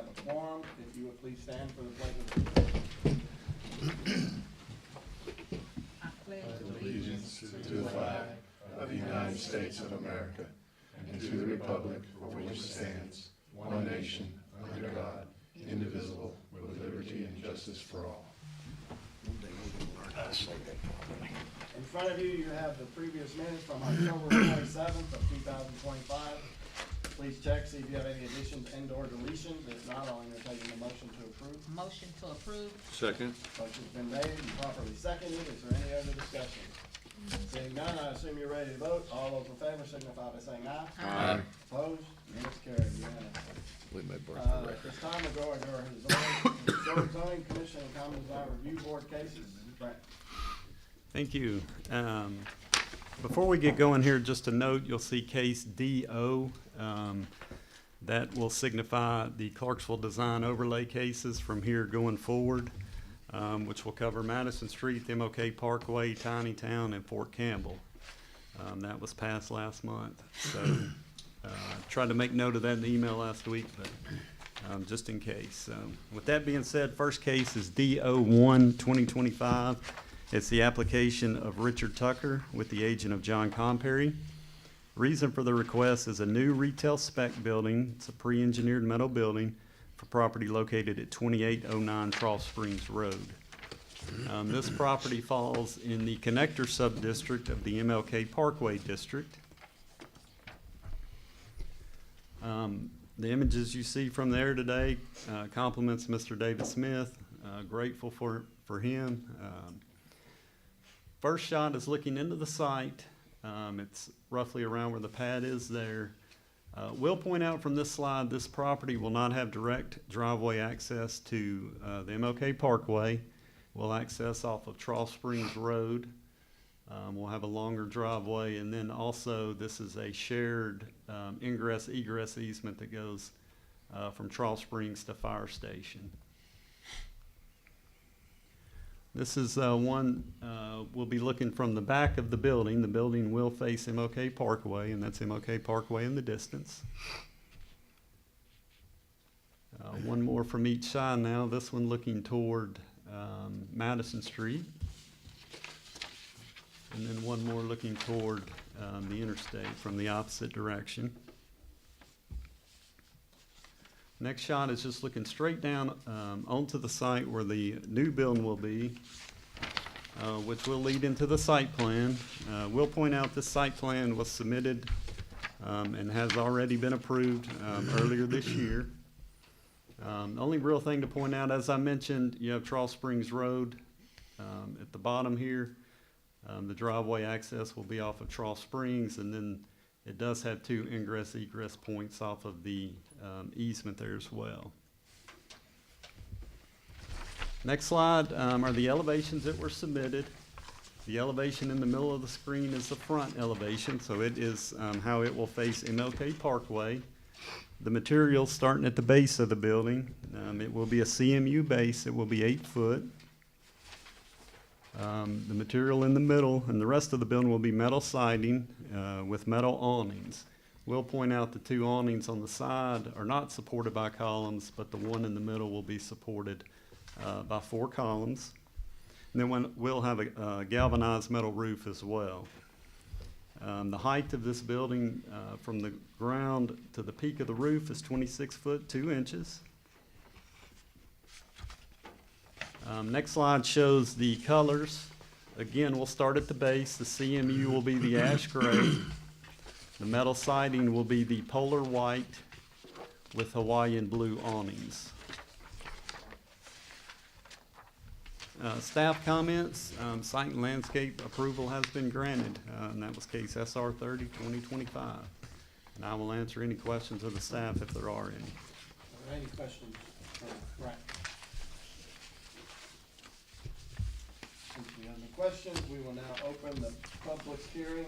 a quorum. If you would please stand for the pledge of allegiance. I pledge Allegiance to the flag of the United States of America and to the republic for which it stands, one nation, under God, indivisible, with liberty and justice for all. In front of you, you have the previous minutes from October 27th of 2025. Please check, see if you have any additions and/or deletions. If not, I'll entertain a motion to approve. motion to approve. Second. Motion's been made and properly seconded. Is there any other discussion? Seeing none, I assume you're ready to vote. All those in favor signify by saying aye. Aye. Opposed? Minutes carried unanimously. With my At this time, we'll go into our zoning commission and common design review board cases. Brent. Thank you. Before we get going here, just a note, you'll see case DO. That will signify the Clarksville design overlay cases from here going forward, which will cover Madison Street, the MLK Parkway, Tiny Town, and Fort Campbell. That was passed last month. So tried to make note of that in the email last week, but just in case. With that being said, first case is DO1 2025. It's the application of Richard Tucker with the agent of John Compary. Reason for the request is a new retail spec building. It's a pre-engineered metal building for property located at 2809 Trough Springs Road. This property falls in the connector sub-district of the MLK Parkway District. The images you see from there today compliments Mr. David Smith. Grateful for him. First shot is looking into the site. It's roughly around where the pad is there. We'll point out from this slide, this property will not have direct driveway access to the MLK Parkway. We'll access off of Trough Springs Road. We'll have a longer driveway, and then also this is a shared ingress-egress easement that goes from Trough Springs to Fire Station. This is one we'll be looking from the back of the building. The building will face MLK Parkway, and that's MLK Parkway in the distance. One more from each side now. This one looking toward Madison Street. And then one more looking toward the interstate from the opposite direction. Next shot is just looking straight down onto the site where the new building will be, which will lead into the site plan. We'll point out this site plan was submitted and has already been approved earlier this year. The only real thing to point out, as I mentioned, you have Trough Springs Road at the bottom here. The driveway access will be off of Trough Springs, and then it does have two ingress-egress points off of the easement there as well. Next slide are the elevations that were submitted. The elevation in the middle of the screen is the front elevation, so it is how it will face MLK Parkway. The material starting at the base of the building, it will be a CMU base. It will be 8 foot. The material in the middle and the rest of the building will be metal siding with metal awnings. We'll point out the 2 awnings on the side are not supported by columns, but the one in the middle will be supported by 4 columns. And then we'll have a galvanized metal roof as well. The height of this building from the ground to the peak of the roof is 26 foot 2 inches. Next slide shows the colors. Again, we'll start at the base. The CMU will be the ash gray. The metal siding will be the polar white with Hawaiian blue awnings. Staff comments, site and landscape approval has been granted, and that was case SR 30-2025. And I will answer any questions of the staff if there are any. Are there any questions for Brent? Since we have no questions, we will now open the public hearing.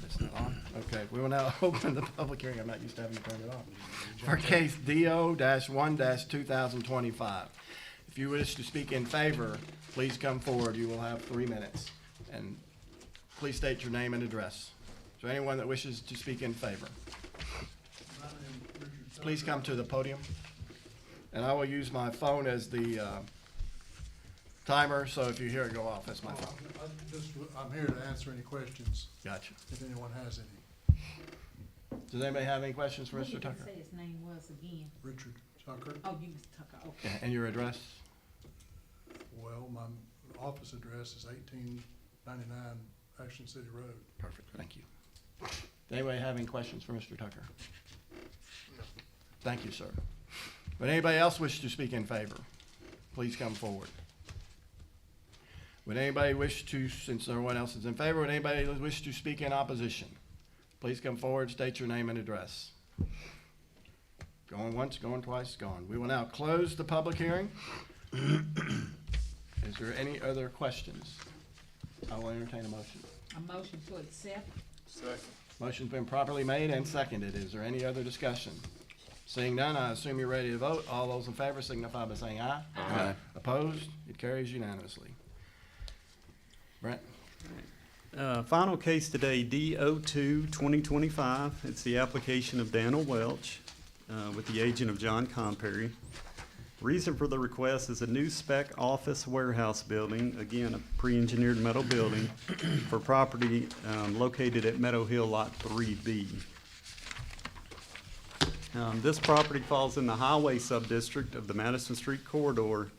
It's not on? Okay, we will now open the public hearing. I'm not used to having to turn it on. For case DO-1-2025. If you wish to speak in favor, please come forward. You will have 3 minutes. And please state your name and address. Is there anyone that wishes to speak in favor? Please come to the podium. And I will use my phone as the timer, so if you hear it go off, that's my phone. I'm here to answer any questions, Gotcha. if anyone has any. Does anybody have any questions for What Mr. did you Tucker? say his name was again? Richard Tucker. Oh, you Mr. Tucker, okay. Yeah, and your address? Well, my office address is 1899 Action City Road. Perfect, thank you. Does anybody have any questions for Mr. Tucker? Thank you, sir. Would anybody else wish to speak in favor? Please come forward. Would anybody wish to, since no one else is in favor, would anybody wish to speak in opposition? Please come forward, state your name and address. Going once, going twice, gone. We will now close the public hearing. Is there any other questions? I will entertain a motion. A motion to accept. Motion's been properly made and seconded. Is there any other discussion? Seeing none, I assume you're ready to vote. All those in favor signify by saying aye. Aye. Opposed? It carries unanimously. Brent? Final case today, D02-2025. It's the application of Daniel Welch with the agent of John Comperry. Reason for the request is a new spec office warehouse building, again, a pre-engineered metal building for property located at Meadow Hill Lot 3B. This property falls in the highway sub-district of the Madison Street Corridor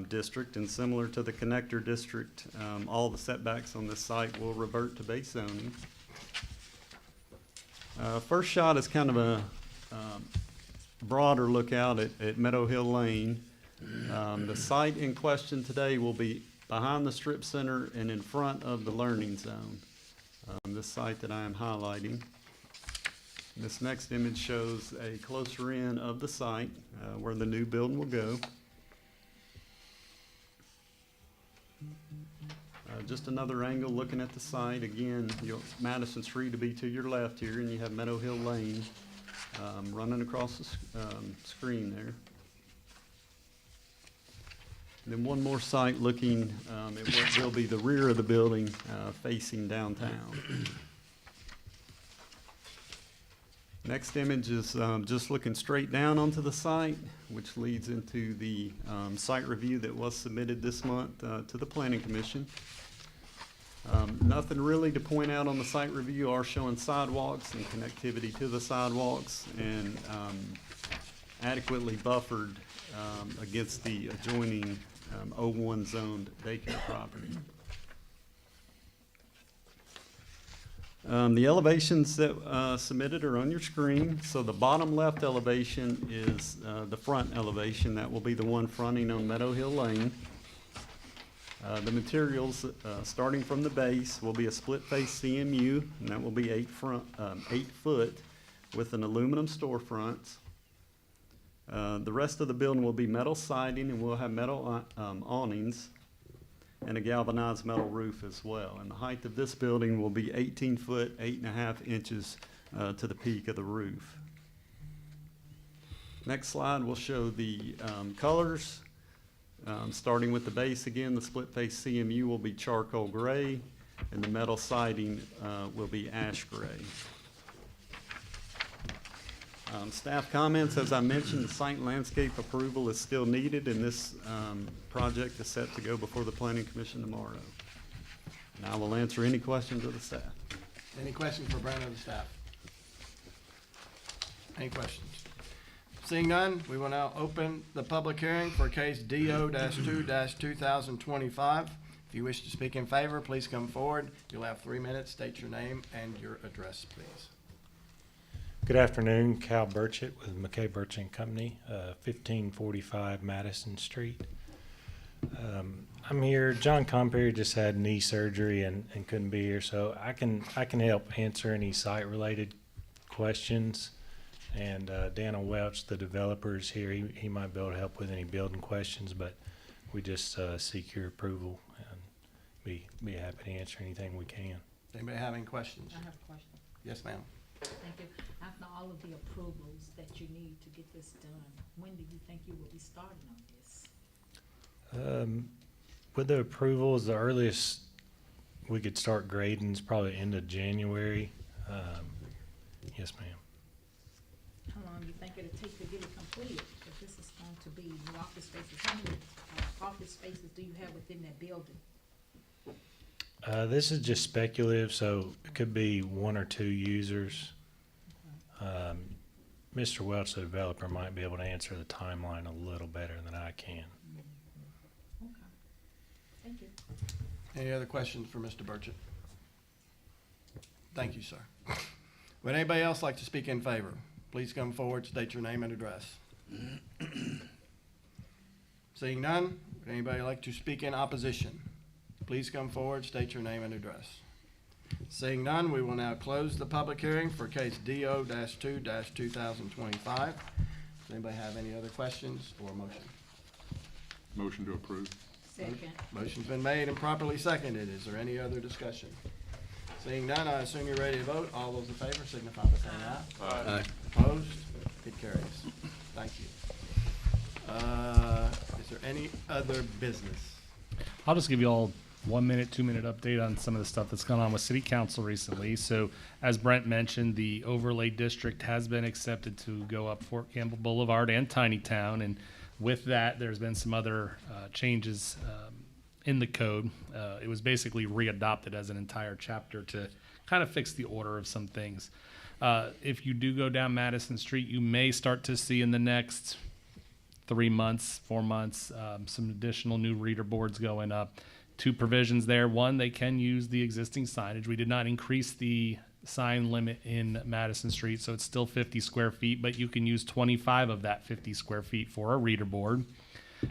district, and similar to the connector district, all the setbacks on this site will revert to base zoning. First shot is kind of a broader look out at Meadow Hill Lane. The site in question today will be behind the strip center and in front of the learning zone. This site that I am highlighting. This next image shows a closer in of the site where the new building will go. Just another angle looking at the site. Again, Madison Street to be to your left here, and you have Meadow Hill Lane running across the screen there. And then one more site looking at what will be the rear of the building facing downtown. Next image is just looking straight down onto the site, which leads into the site review that was submitted this month to the Planning Commission. Nothing really to point out on the site review. Are showing sidewalks and connectivity to the sidewalks, and adequately buffered against the adjoining 01 zoned daycare property. The elevations that submitted are on your screen. So the bottom left elevation is the front elevation. That will be the one fronting on Meadow Hill Lane. The materials, starting from the base, will be a split face CMU, and that will be 8 foot with an aluminum storefront. The rest of the building will be metal siding, and we'll have metal awnings and a galvanized metal roof as well. And the height of this building will be 18 foot, 8.5 inches to the peak of the roof. Next slide will show the colors. Starting with the base again, the split face CMU will be charcoal gray, and the metal siding will be ash gray. Staff comments, as I mentioned, the site and landscape approval is still needed, and this project is set to go before the Planning Commission tomorrow. And I will answer any questions of the staff. Any questions for Brent or the staff? Any questions? Seeing none, we will now open the public hearing for case DO-2-2025. If you wish to speak in favor, please come forward. You'll have 3 minutes. State your name and your address, please. Good afternoon, Cal Burchett with McKay Burchett and Company, 1545 Madison Street. I'm here. John Comperry just had knee surgery and couldn't be here, so I can help answer any site-related questions. And Daniel Welch, the developer, is here. He might be able to help with any building questions, but we just seek your approval and be happy to answer anything we can. Anybody have any questions? I have a question. Yes, ma'am. Thank you. After all of the approvals that you need to get this done, when do you think you will be starting on this? With the approvals, the earliest we could start grading is probably end of January. Yes, ma'am. How long do you think it'll take to get it completed? If this is gonna spaces? How many, office spaces do you have within that building? This is just speculative, so it could be one or two users. Mr. Welch, the developer, might be able to answer the timeline a little better than I can. Okay. Thank you. Any other questions for Mr. Burchett? Thank you, sir. Would anybody else like to speak in favor? Please come forward, state your name and address. Seeing none, would anybody like to speak in opposition? Please come forward, state your name and address. Seeing none, we will now close the public hearing for case DO-2-2025. Does anybody have any other questions or motion? Motion to approve. Second. Motion's been made and properly seconded. Is there any other discussion? Seeing none, I assume you're ready to vote. All those in favor signify by saying aye. Aye. Opposed? It carries. Thank you. Is there any other business? I'll just give you all 1 minute, 2 minute update on some of the stuff that's gone on with City Council recently. So as Brent mentioned, the overlay district has been accepted to go up Fort Campbell Boulevard and Tiny Town. And with that, there's been some other changes in the code. It was basically readopted as an entire chapter to kind of fix the order of some things. If you do go down Madison Street, you may start to see in the next 3 months, 4 months, some additional new reader boards going up. 2 provisions there. One, they can use the existing signage. We did not increase the sign limit in Madison Street, so it's still 50 square feet, but you can use 25 of that 50 square feet for a reader board.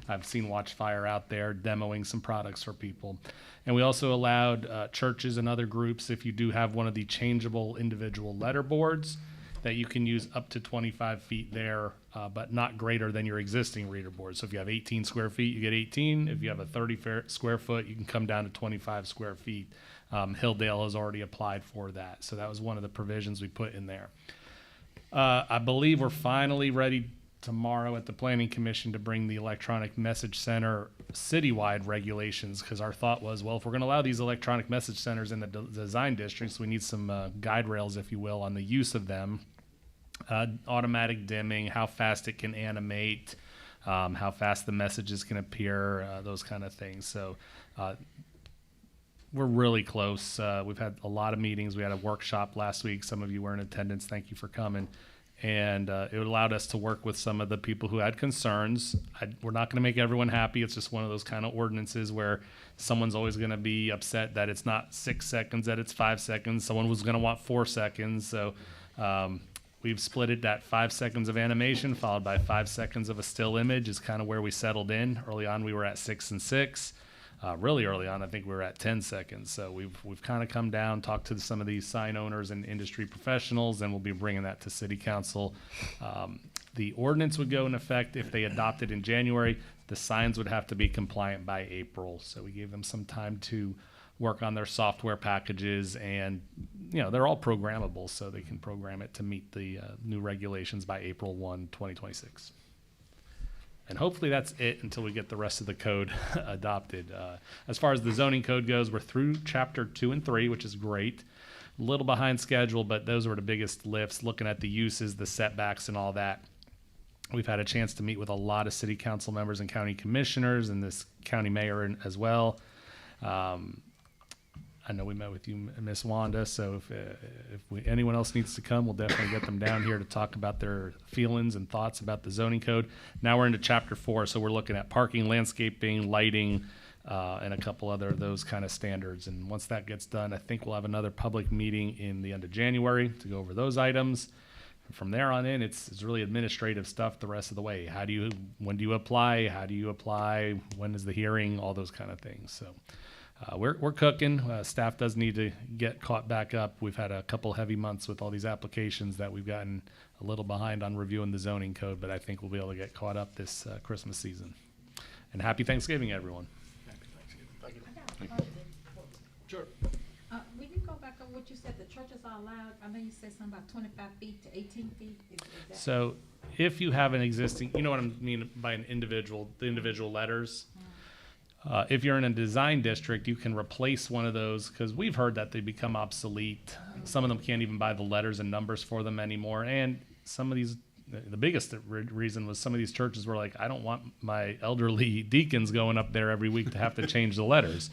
I've seen Watchfire out there demoing some products for people. And we also allowed churches and other groups, if you do have one of the changeable individual letter boards, that you can use up to 25 feet there, but not greater than your existing reader board. So if you have 18 square feet, you get 18. If you have a 30 square foot, you can come down to 25 square feet. Hilldale has already applied for that. So that was one of the provisions we put in there. I believe we're finally ready tomorrow at the Planning Commission to bring the electronic message center citywide regulations, because our thought was, well, if we're going to allow these electronic message centers in the design districts, we need some guide rails, if you will, on the use of them. Automatic dimming, how fast it can animate, how fast the messages can appear, those kind of things. So we're really close. We've had a lot of meetings. We had a workshop last week. Some of you were in attendance. Thank you for coming. And it allowed us to work with some of the people who had concerns. We're not going to make everyone happy. It's just one of those kind of ordinances where someone's always going to be upset that it's not 6 seconds, that it's 5 seconds. Someone was going to want 4 seconds. So we've split it at 5 seconds of animation followed by 5 seconds of a still image is kind of where we settled in. Early on, we were at 6 and 6. Really early on, I think we were at 10 seconds. So we've kind of come down, talked to some of these sign owners and industry professionals, and we'll be bringing that to City Council. The ordinance would go in effect if they adopted in January. The signs would have to be compliant by April. So we gave them some time to work on their software packages, and they're all programmable, so they can program it to meet the new regulations by April 1, 2026. And hopefully that's it until we get the rest of the code adopted. As far as the zoning code goes, we're through chapter 2 and 3, which is great. A little behind schedule, but those were the biggest lifts, looking at the uses, the setbacks, and all that. We've had a chance to meet with a lot of city council members and county commissioners and this county mayor as well. I know we met with you, Miss Wanda, so if anyone else needs to come, we'll definitely get them down here to talk about their feelings and thoughts about the zoning code. Now we're into chapter 4, so we're looking at parking, landscaping, lighting, and a couple other those kind of standards. And once that gets done, I think we'll have another public meeting in the end of January to go over those items. And from there on in, it's really administrative stuff the rest of the way. When do you apply? How do you apply? When is the hearing? All those kind of things. So. We're cooking. Staff does need to get caught back up. We've had a couple heavy months with all these applications that we've gotten a little behind on reviewing the zoning code, but I think we'll be able to get caught up this Christmas season. And happy Thanksgiving, everyone. Happy Thanksgiving. Thank you. I got a question. Sure. Will you go back on what you said, the churches are allowed, I know you said something about 25 feet to 18 feet, is that? So if you have an existing, you know what I mean by the individual letters? If you're in a design district, you can replace one of those, because we've heard that they become obsolete. Some of them can't even buy the letters and numbers for them anymore. And some of these the biggest reason was some of these churches were like, I don't want my elderly deacons going up there every week to have to change the letters.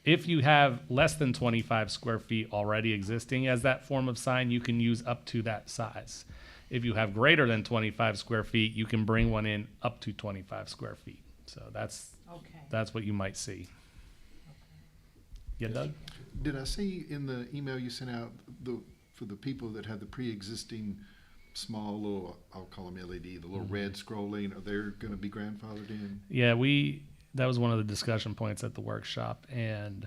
If you have less than 25 square feet already existing as that form of sign, you can use up to that size. If you have greater than 25 square feet, you can bring one in up to 25 square feet. So that's Okay. what you might see. Yeah, Doug? Did I see in the email you sent out for the people that have the pre-existing small little, I'll call them LED, the little red scrolling, are they going to be grandfathered in? Yeah, that was one of the discussion points at the workshop, and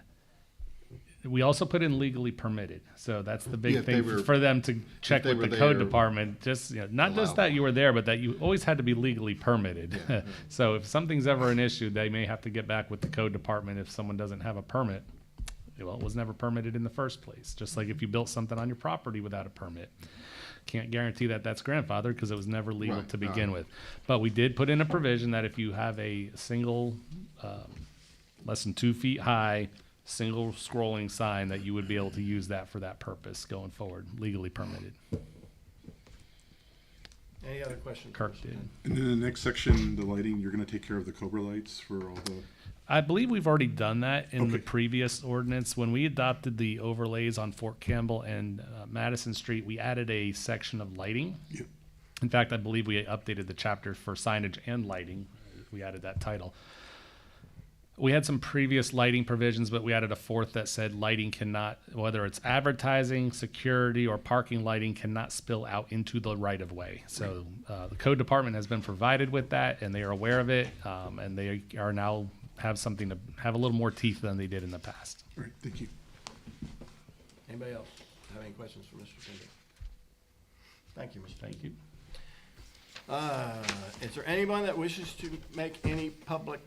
we also put in legally permitted. So that's the big Yeah, if they thing were- for them to check they with the were code there, department. Just not just that you were there, but that you always had to be legally permitted. Yeah. So if something's ever an issue, they may have to get back with the code department if someone doesn't have a permit. Well, it was never permitted in the first place. Just like if you built something on your property without a permit. Can't guarantee that that's grandfathered because it was never legal Right, to begin with. But we did put in a provision that if you have a single, less than 2 feet high, single scrolling sign, that you would be able to use that for that purpose going forward, legally permitted. Any other questions? Kirk did. And then the next section, the lighting, you're gonna take care of the Cobra lights for all the, I believe we've already done that in the Okay. previous ordinance. When we adopted the overlays on Fort Campbell and Madison Street, we added a section of lighting. Yep. In fact, I believe we updated the chapter for signage and lighting. We added that title. We had some previous lighting provisions, but we added a fourth that said lighting cannot, whether it's advertising, security, or parking lighting, cannot spill out into the right-of-way. So the code department has been provided with that, and they are aware of it, and they are now have something to have a little more teeth than they did in the past. all right, thank you. Anybody else have any questions for Mr. Kindy? Thank you, Mr. Thank you. Is there anyone that wishes to make any public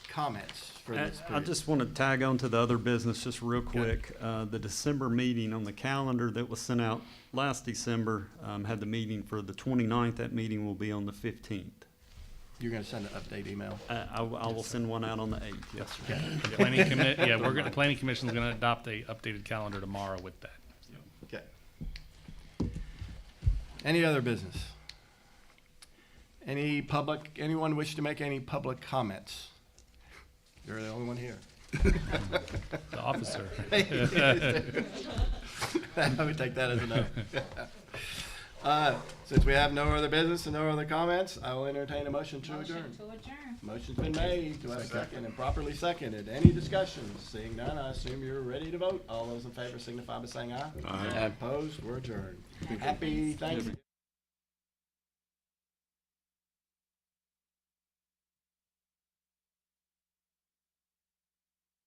comments for this I period? just want to tag on to the other business just real quick. The December meeting on the calendar that was sent out last December had the meeting for the 29th. That meeting will be on the 15th. You're gonna send an update email? I will send one out on the 8th, yes, sir. Yeah, the planning commission's gonna adopt a updated calendar tomorrow with that. Okay. Any other business? Anyone wish to make any public comments? You're the only one here. The officer. I would take that as a no. Since we have no other business and no other comments, I will entertain a motion to adjourn. Motion to adjourn. Motion's been made. Do I have a second and properly seconded? Any discussions? Seeing none, I assume you're ready to vote. All those in favor signify by saying aye. Aye. Opposed, we're adjourned. Happy Thanksgiving.